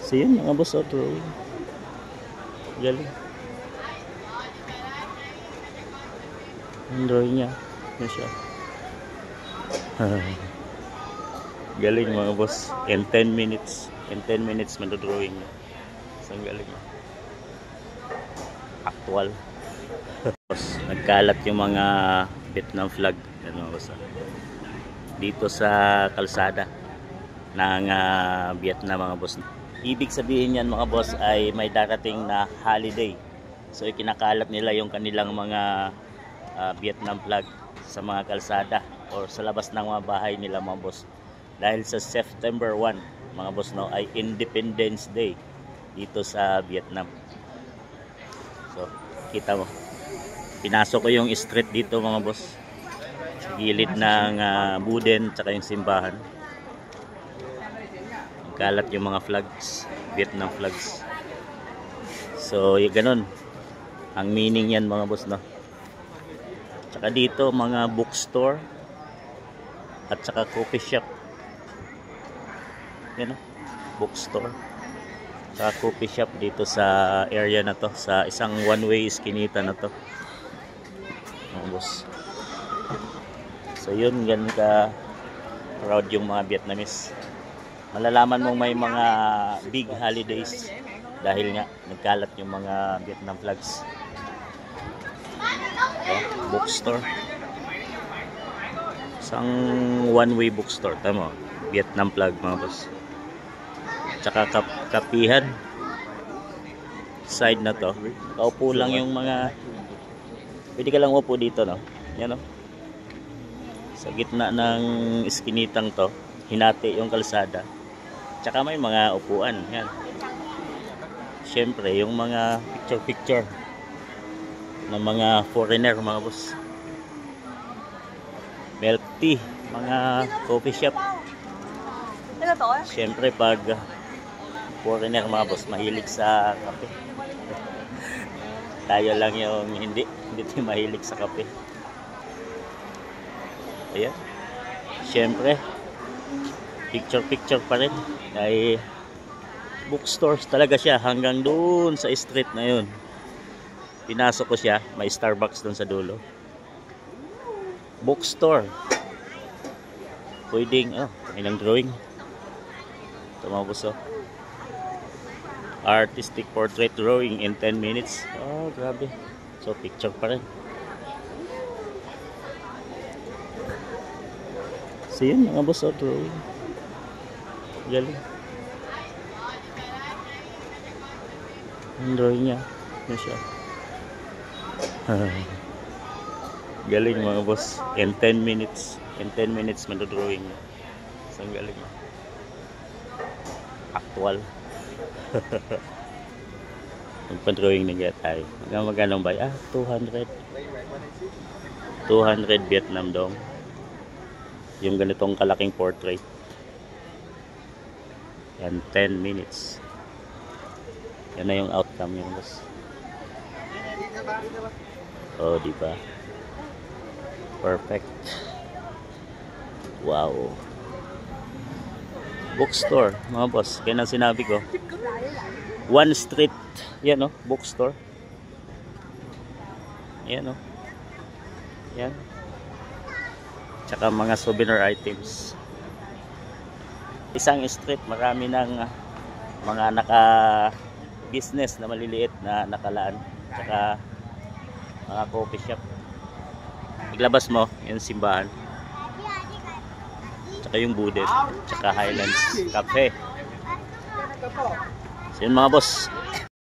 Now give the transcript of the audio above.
So yun mga boss, drawing. Galing. Ang drawing niya. Yan siya. Galing mga boss. In 10 minutes. In 10 minutes madodrawing niya. Isang galing. Actual. Nagkalat yung mga Vietnam flag. Yan mga boss. Dito sa kalsada ng Vietnam mga boss. Ibig sabihin yan mga boss ay may darating na holiday. So ikinakalat nila yung kanilang mga Vietnam flag sa mga kalsada o sa labas ng mga bahay nila mga boss. Dahil sa September 1 mga boss no, ay Independence Day dito sa Vietnam. So kita mo. Pinasok ko yung street dito mga boss. Sa gilid ng Buden tsaka yung simbahan. Kalat yung mga flags, Vietnam flags. So yung ganun ang meaning yan mga boss no. Tsaka dito mga bookstore at saka coffee shop. Yan no? Bookstore saka coffee shop dito sa area na to, sa isang one-way iskinita na to mga boss. So yun, ganun ka proud yung mga Vietnamese. Malalaman mong may mga big holidays dahil nga nagkalat yung mga Vietnam flags. Bookstore. Isang one-way bookstore. Tama, Vietnam flag mga boss. Tsaka kapihan. Side na to. Kaupo lang yung mga... Pwede ka lang upo dito no. Yan no. Sa gitna ng iskinitang to, hinati yung kalsada. Tsaka may mga upuan. Yan. Siyempre, yung mga picture-picture ng mga foreigner, mga boss. Milk tea, mga coffee shop. Siyempre, pag foreigner, mga boss, mahilig sa kape. Tayo lang yung hindi mahilig sa kape. Ayan. Siyempre, picture pa rin ay bookstores talaga siya hanggang doon sa street na yun. Pinasok ko siya, may Starbucks doon sa dulo. Bookstore. Pwedeng ilang drawing. Ito mga boss artistic portrait drawing in 10 minutes. Oh grabe. So picture pa rin. So yun mga boss drawing. Galing. Ang drawing niya. Yan siya. Galing mga boss. In 10 minutes. In 10 minutes madodrawing niya. Isang galing. Actual. Magpa-drawing na gaya tayo. Magkano ba? 200. 200 Vietnam dong. Yung ganitong kalaking portrait. Yan, 10 minutes. Yan na yung outcome yung boss. Oh, diba? Perfect. Wow. Bookstore, mga boss. Kaya na sinabi ko. One street. Yan, bookstore. Yan, Yan. Tsaka mga souvenir items. Isang street, marami ng mga naka-business na maliliit na nakalaan. Tsaka mga coffee shop. Paglabas mo, yung simbahan. Tsaka yung Buden. Tsaka Highlands Cafe. So yun mga boss.